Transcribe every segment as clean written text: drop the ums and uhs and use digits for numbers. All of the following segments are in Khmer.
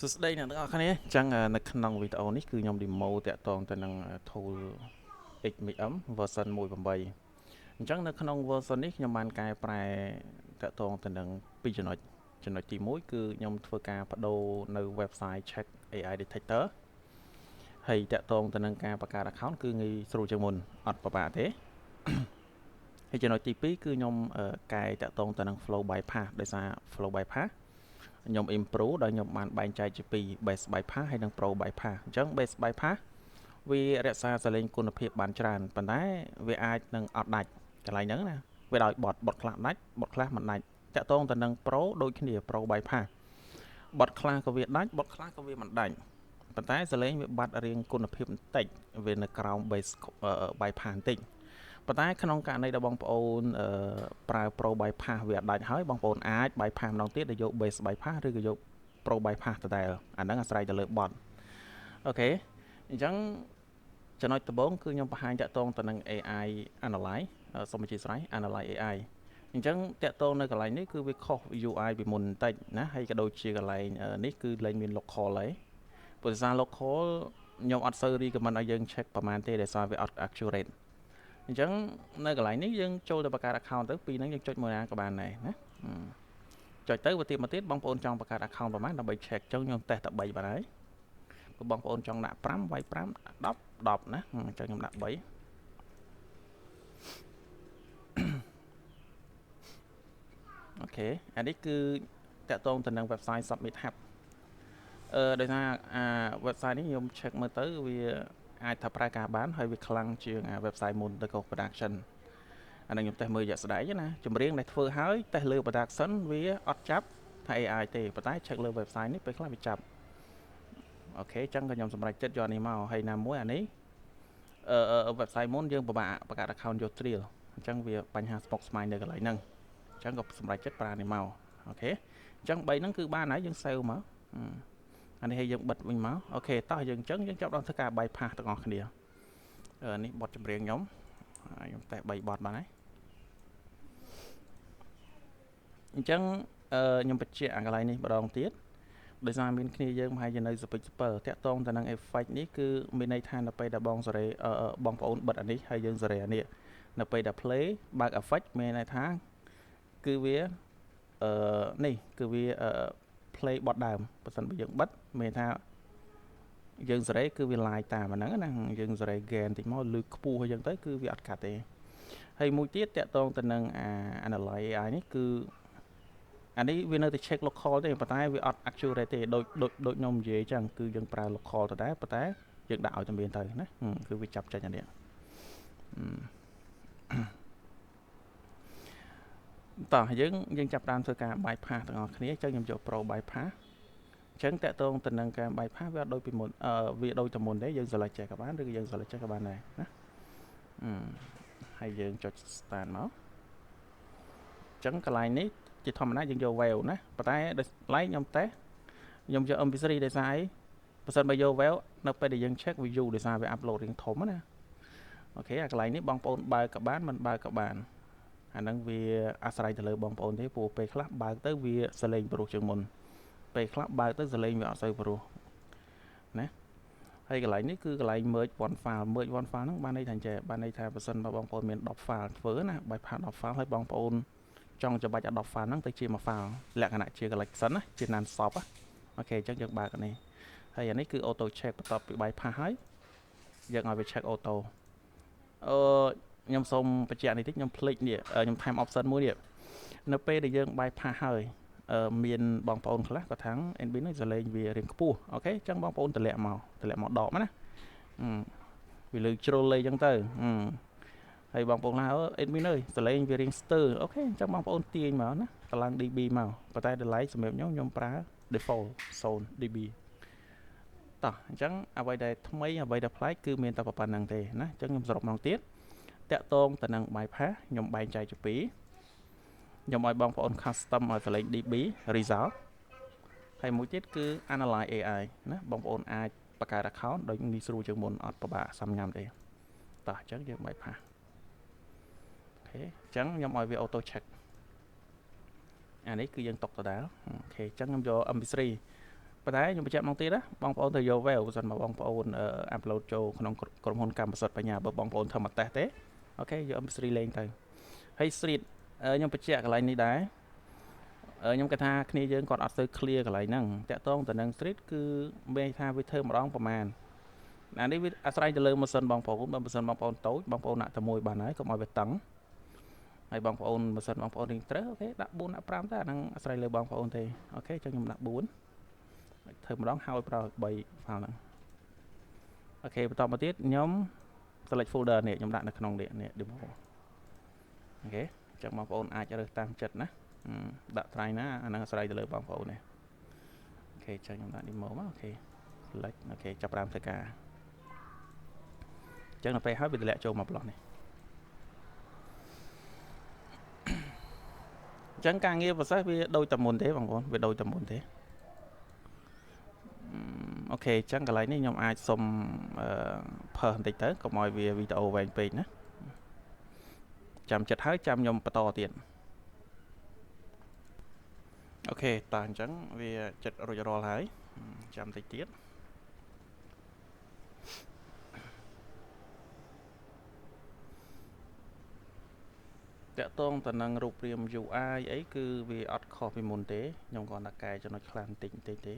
សួស្តីអ្នកទាំងអស់គ្នាអញ្ចឹងនៅក្នុងវីដេអូនេះគឺខ្ញុំ demo តាក់ទងទៅនឹង tool XMM version 1.8អញ្ចឹងនៅក្នុង version នេះខ្ញុំបានកែប្រែតាក់ទងទៅនឹង2ចំណុចទី1គឺខ្ញុំធ្វើការបដូរនៅ website check AI detector ហើយតាក់ទងទៅនឹងការបង្កើត account គឺងាយស្រួលជាងមុនអត់ពិបាកទេហើយចំណុចទី2គឺខ្ញុំកែតាក់ទងទៅនឹង flow bypass ដោយសារ flow bypass ខ្ញុំ improve ដោយខ្ញុំបានបែងចែកជាពីរ base bypass ហើយនិង pro bypass អញ្ចឹង base bypass វារក្សាសលេងគុណភាពបានច្រើនប៉ុន្តែវាអាចនឹងអត់ដាច់កន្លែងហ្នឹងណាវាដោយបត់ខ្លះដាច់បត់ខ្លះមិនដាច់តាក់ទងទៅនឹង pro ដូចគ្នា pro bypass បត់ខ្លះក៏វាដាច់បត់ខ្លះក៏វាមិនដាច់ប៉ុន្តែសលេងវាបាត់រៀងគុណភាពបន្តិចវានៅក្រោម base bypass បន្តិចប៉ុន្តែក្នុងករណីដែលបងប្អូនប្រើ pro bypass វាអត់ដាច់ហើយបងប្អូនអាច bypass ម្ដងទៀតដោយយក base bypass ឬក៏យក pro bypass ដដែលអាហ្នឹងអាស្រ័យទៅលើបត់អូខេអញ្ចឹងចំណុចដំបូងគឺខ្ញុំបង្ហាញតាក់ទងទៅនឹង AI analyze សូមអធិស្ឋាន analyze AI អញ្ចឹងតាក់ទងនៅកន្លែងនេះគឺវាខុស UI ពីមុនបន្តិចណាហើយក៏ដូចជាកន្លែងនេះគឺលែងមាន local ហើយព្រោះសារ local ខ្ញុំអត់សូវ recommend ឲ្យយើង check ប្រហែលទេដោយសារវាអត់ accurate អញ្ចឹងនៅកន្លែងនេះយើងចូលទៅបង្កើត account ទៅពីហ្នឹងយើងចុចមួយណាក៏បានដែរណាចុចទៅមកទៀតបងប្អូនចង់បង្កើត account ប្រហែលដើម្បី check អញ្ចឹងខ្ញុំតេស្តតែ3បានហើយបងប្អូនចង់ដាក់5វាយ5 10ណាអញ្ចឹងខ្ញុំដាក់3អូខេអានេះគឺតាក់ទងទៅនឹង website submit hub ដោយសារwebsite នេះខ្ញុំ check មើលទៅវាអាចថាប្រើការបានហើយវាខ្លាំងជាងwebsite មុនទៅក៏ production អានេះខ្ញុំតេស្តមើលរយៈស្ដែងណាចម្រៀងដែលធ្វើហើយតេស្តលើ production វាអត់ចាប់ថា AI ទេប៉ុន្តែ check លើ website នេះពេលខ្លះវាចាប់អូខេអញ្ចឹងក៏ខ្ញុំសម្រេចចិត្តយកនេះមកហើយណាមួយអានេះwebsite មុនយើងពិបាកបង្កើត account យក trial អញ្ចឹងវាបញ្ហាស្មុគស្មាញនៅកន្លែងហ្នឹងអញ្ចឹងក៏សម្រេចចិត្តប្រើនេះមកអូខេអញ្ចឹង3ហ្នឹងគឺបានហើយយើង save មកអានេះឲ្យយើងបិទវិញមកអូខេតោះយើងអញ្ចឹងយើងចាប់ដល់ធ្វើការ bypass ទាំងអស់គ្នានេះបទចម្រៀងខ្ញុំតេស្ត3បទបានហើយអញ្ចឹងខ្ញុំបញ្ជាក់អាកន្លែងនេះម្ដងទៀតដោយសារមានគ្នាយើងប្រហែលជានៅសពេចសពិលតាក់ទងទៅនឹង effect នេះគឺមានន័យថានៅពេលដែលបងប្អូនបិទអានេះហើយយើងសេរីអានេះនៅពេលដែល play បើក effect មានន័យថាគឺវានេះគឺវា play បទដើមបើសិនបើយើងបិទមានថាយើងសេរីគឺវា live តាមអាហ្នឹងណាយើងសេរី gain តិចមកលើខ្ពស់ហើយយើងទៅគឺវាអត់កាត់ទេហើយមួយទៀតតាក់ទងទៅនឹងanalyze AI នេះគឺអានេះវានៅតែ check local ទេប៉ុន្តែវាអត់ accurate ទេដូចខ្ញុំនិយាយអញ្ចឹងគឺយើងប្រើ local ទៅដែរប៉ុន្តែយើងដាក់ឲ្យតែមានទៅណាគឺវាចាប់ចេញអានេះតោះយើងចាប់តាមធ្វើការ bypass ទាំងអស់គ្នាអញ្ចឹងខ្ញុំយក pro bypass អញ្ចឹងតាក់ទងទៅនឹងការ bypass វាអត់ដូចពីមុនវាដូចតែមុនទេយើង select ចេះក៏បានឬក៏យើង select ចេះក៏បានដែរណាហើយយើងចុច start មកអញ្ចឹងកន្លែងនេះជាធម្មតាយើងយក wave ណាប៉ុន្តែដោយឡែកខ្ញុំតេស្តខ្ញុំយក MP3 ដោយសារអីបើសិនបើយក wave នៅពេលដែលយើង check view ដោយសារវា upload រៀងធំណាអូខេអាកន្លែងនេះបងប្អូនបើកក៏បានមិនបើកក៏បានអាហ្នឹងវាអាស្រ័យទៅលើបងប្អូនទេព្រោះពេលខ្លះបើកទៅវាសលេងព្រោះជាងមុនពេលខ្លះបើកទៅសលេងវាអត់សូវព្រោះណាហើយកន្លែងនេះគឺកន្លែង merge one file ហ្នឹងបានន័យថាអញ្ចឹងបានន័យថាបើសិនបើបងប្អូនមាន10 file ធ្វើណា bypass 10 file ហើយបងប្អូនចង់ច្បាច់អា10 file ហ្នឹងទៅជាមួយ file លក្ខណៈជា collection ណាជា non stop អូខេអញ្ចឹងយើងបើកអានេះហើយអានេះគឺ auto check បន្ទាប់ពី bypass ហើយយើងឲ្យវា check auto ខ្ញុំសូមបញ្ជាក់នេះតិចខ្ញុំភ្លេចនេះខ្ញុំថែម option មួយនេះនៅពេលដែលយើង bypass ហើយមានបងប្អូនខ្លះគាត់ថា NB នេះសលេងវារៀងខ្ពស់អូខេអញ្ចឹងបងប្អូនតម្លាក់មកដកណាវាលើជ្រុលលេងអញ្ចឹងទៅហើយបងប្អូនថាadmin អើយសលេងវារៀងស្ទើអូខេអញ្ចឹងបងប្អូនទាញមកណាតម្លើង dB មកប៉ុន្តែតម្លៃសម្រាប់ខ្ញុំប្រើ default 0 dB តោះអញ្ចឹងអ្វីដែលថ្មីអ្វីដែលប្លែកគឺមានតែប៉ុណ្្នឹងទេណាអញ្ចឹងខ្ញុំសរុបម្ដងទៀតតាក់ទងទៅនឹង bypass ខ្ញុំបែងចែកជាពីរខ្ញុំឲ្យបងប្អូន custom ឲ្យសលេង dB result ហើយមួយទៀតគឺ analyze AI ណាបងប្អូនអាចបង្កើត account ដោយងាយស្រួលជាងមុនអត់ពិបាកសាំញ៉ាំទេតោះអញ្ចឹងយើង bypass អូខេអញ្ចឹងខ្ញុំឲ្យវា auto check អានេះគឺយើងຕົកដដែលអូខេអញ្ចឹងខ្ញុំយក MP3 ប៉ុន្តែខ្ញុំបញ្ជាក់ម្ដងទៀតណាបងប្អូនទៅយកវាបើសិនមកបងប្អូនអាប់ឡូតចូលក្នុងក្រុមហ៊ុនកម្មសិទ្ធិបញ្ញាបើបងប្អូនធ្វើមកតេស្តទេអូខេយក MP3 លេងទៅហើយ street ខ្ញុំបញ្ជាក់កន្លែងនេះដែរខ្ញុំគិតថាគ្នាយើងគាត់អត់ទៅ clear កន្លែងហ្នឹងតាក់ទងទៅនឹង street គឺមានថាវាធ្វើម្ដងប្រហែលអានេះវាអាស្រ័យទៅលើម៉ាស៊ីនបងប្អូនបើម៉ាស៊ីនបងប្អូនតូចបងប្អូនដាក់តែមួយបានហើយកុំឲ្យវាតឹងហើយបងប្អូនម៉ាស៊ីនបងប្អូនរៀងត្រូវអូខេដាក់4ដាក់5តែអាហ្នឹងអាស្រ័យលើបងប្អូនទេអូខេចឹងខ្ញុំដាក់4ធ្វើម្ដងហើយប្រើ3 file ហ្នឹងអូខេបន្តមកទៀតខ្ញុំ select folder នេះខ្ញុំដាក់នៅក្នុងនេះ demo អូខេចឹងបងប្អូនអាចរើសតាមចិត្តណាដាក់ត្រៃណាអាហ្នឹងអាស្រ័យទៅលើបងប្អូននេះអូខេចឹងខ្ញុំដាក់ demo មកអូខេ select អូខេចាប់ផ្ដើមធ្វើការចឹងដល់ពេលហើយវាតម្លាក់ចូលមកប្លោះនេះចឹងការងារ process វាដូចតែមុនទេបងប្អូនវាដូចតែមុនទេអូខេចឹងកន្លែងនេះខ្ញុំអាចសុំផើបន្តិចទៅកុំឲ្យវាវីដេអូវែងពេកណាចាំចិត្តហើយចាំខ្ញុំបន្តទៀតអូខេតើអញ្ចឹងវាចិត្តរួចរាល់ហើយចាំបន្តិចទៀតតាក់ទងទៅនឹងរូបរាង UI អីគឺវាអត់ខុសពីមុនទេខ្ញុំគ្រាន់តែកែចំណុចខ្លះបន្តិចទេ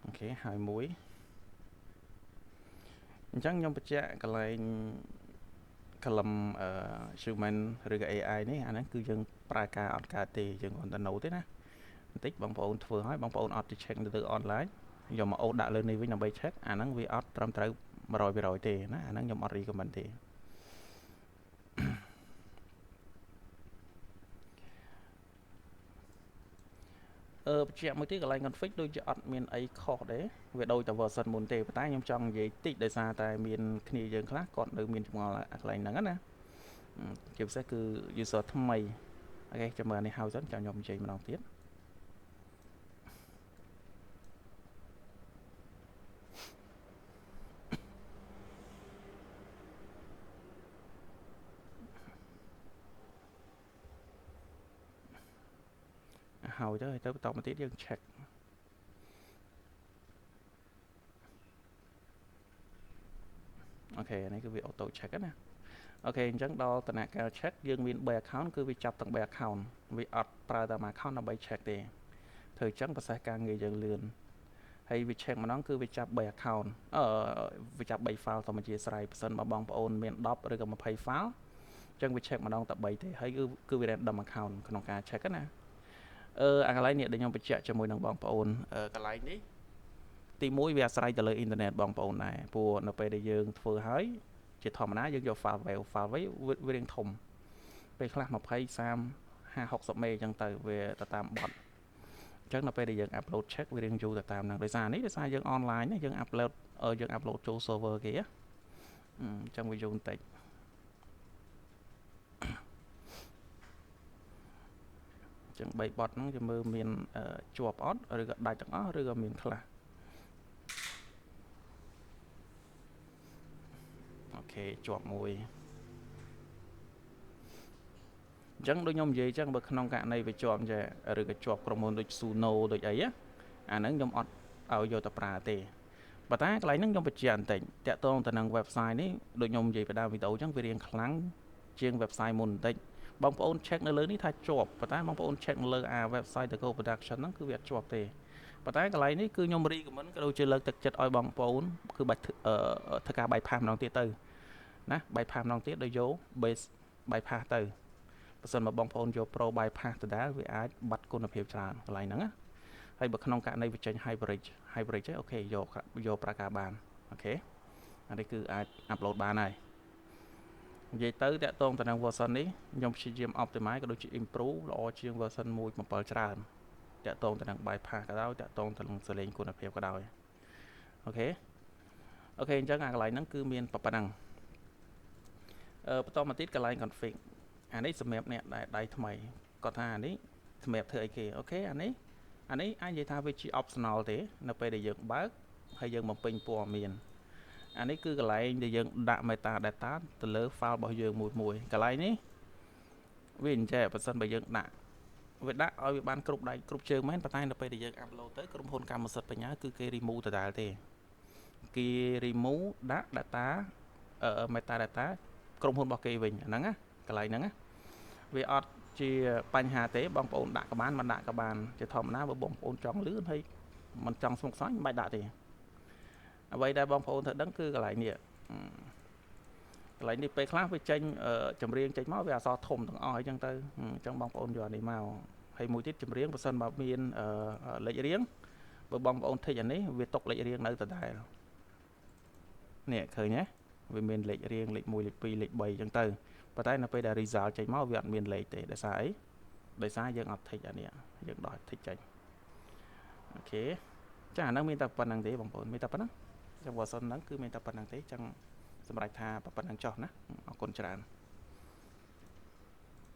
អូខេហើយមួយអញ្ចឹងខ្ញុំបញ្ជាក់កន្លែងcolumn human ឬក៏ AI នេះអាហ្នឹងគឺយើងប្រើការអត់កើតទេយើងគ្រាន់តែ note ទេណាបន្តិចបងប្អូនធ្វើឲ្យបងប្អូនអត់ទៅ check ទៅ online យកមកអូតដាក់លើនេះវិញដើម្បី check អាហ្នឹងវាអត់ត្រឹមត្រូវ 100%ទេណាអាហ្នឹងខ្ញុំអត់ recommend ទេបញ្ជាក់មួយទៀតកន្លែង config ដូចជាអត់មានអីខុសទេវាដូចតែ version មុនទេប៉ុន្តែខ្ញុំចង់និយាយតិចដោយសារតែមានគ្នាយើងខ្លះគាត់នៅមានចម្ងល់កន្លែងហ្នឹងណាជាពិសេសគឺ user ថ្មីអូខេចាំមើលនេះហើយសិនចាំខ្ញុំនិយាយម្ដងទៀតហើយទៅបន្តមកទៀតយើង check អូខេនេះគឺវា auto check ណាអូខេអញ្ចឹងដល់ដំណាក់កាល check យើងមាន3 account គឺវាចាប់ទាំង3 account វាអត់ប្រើតែមួយ account ដើម្បី check ទេធ្វើអញ្ចឹងប្រសិទ្ធការងារយើងលឿនហើយវា check ម្ដងគឺវាចាប់3 account វាចាប់3 file ធម្មជាស្រ័យបើសិនមកបងប្អូនមាន10ឬក៏20 file អញ្ចឹងវា check ម្ដងតែ3ទេហើយគឺវា random account ក្នុងការ check ណាអាកន្លែងនេះដែលខ្ញុំបញ្ជាក់ជាមួយនឹងបងប្អូនកន្លែងនេះទី1វាអាស្រ័យទៅលើអ៊ីនធឺណិតបងប្អូនដែរព្រោះនៅពេលដែលយើងធ្វើហើយជាធម្មតាយើងយក file វារៀងធំពេលខ្លះ20 30 50 60 មេអញ្ចឹងទៅវាទៅតាមបទអញ្ចឹងនៅពេលដែលយើង upload check វារៀងយូរទៅតាមហ្នឹងដោយសារនេះដោយសារយើង online យើង upload ចូល server គេអញ្ចឹងវាយូរបន្តិចអញ្ចឹង3បទហ្នឹងយើងមើលមានជាប់អត់ឬក៏ដាច់ទាំងអស់ឬក៏មានខ្លះអូខេជាប់មួយអញ្ចឹងដូចខ្ញុំនិយាយអញ្ចឹងបើក្នុងករណីវាជាប់ចេះឬក៏ជាប់ក្រុមហ៊ុនដូច Suno ដូចអីអាហ្នឹងខ្ញុំអត់ឲ្យយកទៅប្រើទេប៉ុន្តែកន្លែងហ្នឹងខ្ញុំបញ្ជាក់បន្តិចតាក់ទងទៅនឹង website នេះដូចខ្ញុំនិយាយបណ្ដាវីដេអូអញ្ចឹងវារៀងខ្លាំងជាង website មុនបន្តិចបងប្អូន check នៅលើនេះថាជាប់ប៉ុន្តែបងប្អូន check នៅលើអា website The Go Production ហ្នឹងគឺវាអត់ជាប់ទេប៉ុន្តែកន្លែងនេះគឺខ្ញុំ recommend ក៏ដូចជាលើកទឹកចិត្តឲ្យបងប្អូនគឺបាច់ធ្វើការ bypass ម្ដងទៀតទៅណា bypass ម្ដងទៀតដោយយក base bypass ទៅបើសិនមកបងប្អូនយក Pro bypass ដដែលវាអាចបាត់គុណភាពច្រើនកន្លែងហ្នឹងណាហើយបើក្នុងករណីវាចេញ hybrid អូខេយកប្រើការបានអូខេអានេះគឺអាច upload បានហើយនិយាយទៅតាក់ទងទៅនឹង version នេះខ្ញុំព្យាយាម optimize ក៏ដូចជា improve ល្អជាង version 1.7 ច្រើនតាក់ទងទៅនឹង bypass ក៏ដោយតាក់ទងទៅនឹងសលេងគុណភាពក៏ដោយអូខេអញ្ចឹងអាកន្លែងហ្នឹងគឺមានប៉ុណ្ណឹងបន្តមកទៀតកន្លែង config អានេះសម្រាប់អ្នកដែលដៃថ្មីគាត់ថាអានេះសម្រាប់ធ្វើអីគេអូខេអានេះ អានេះអាចនិយាយថាវាជា optional ទេនៅពេលដែលយើងបើកហើយយើងបំពេញព័ត៌មានអានេះគឺកន្លែងដែលយើងដាក់ metadata ទៅលើ file របស់យើងមួយកន្លែងនេះវាអញ្ចឹងបើសិនបើយើងដាក់វាដាក់ឲ្យវាបានគ្រប់ដៃគ្រប់ជើងមែនប៉ុន្តែនៅពេលដែលយើង upload ទៅក្រុមហ៊ុនកម្មសិទ្ធិបញ្ញាគឺគេ remove ដដែលទេគេ remove ដាក់ data metadata ក្រុមហ៊ុនរបស់គេវិញអាហ្នឹងណាកន្លែងហ្នឹងណាវាអត់ជាបញ្ហាទេបងប្អូនដាក់ក៏បានមិនដាក់ក៏បានជាធម្មតាបើបងប្អូនចង់លឿនហើយមិនចង់ស្មុគស្មាញមិនបាច់ដាក់ទេអ្វីដែលបងប្អូនត្រូវដឹងគឺកន្លែងនេះកន្លែងនេះពេលខ្លះវាចេញចម្រៀងចេញមកវាអក្សរធំទាំងអស់អញ្ចឹងទៅអញ្ចឹងបងប្អូនយកអានេះមកហើយមួយទៀតចម្រៀងបើសិនបើមានលេខរៀងបើបងប្អូនthíchអានេះវាຕົកលេខរៀងនៅដដែលនេះឃើញទេវាមានលេខរៀងលេខ1លេខ2លេខ3អញ្ចឹងទៅប៉ុន្តែនៅពេលដែល result ចេញមកវាអត់មានលេខទេដោយសារអីដោយសារយើងអត់thíchអានេះយើងដោះthíchចេញអូខេចាអាហ្នឹងមានតែប៉ុណ្្នឹងទេបងប្អូនមានតែប៉ុណ្្នឹងចឹង version ហ្នឹងគឺមានតែប៉ុណ្្នឹងទេចឹងសម្រាប់ថាប៉ុណ្្នឹងចុះណាអរគុណច្រើន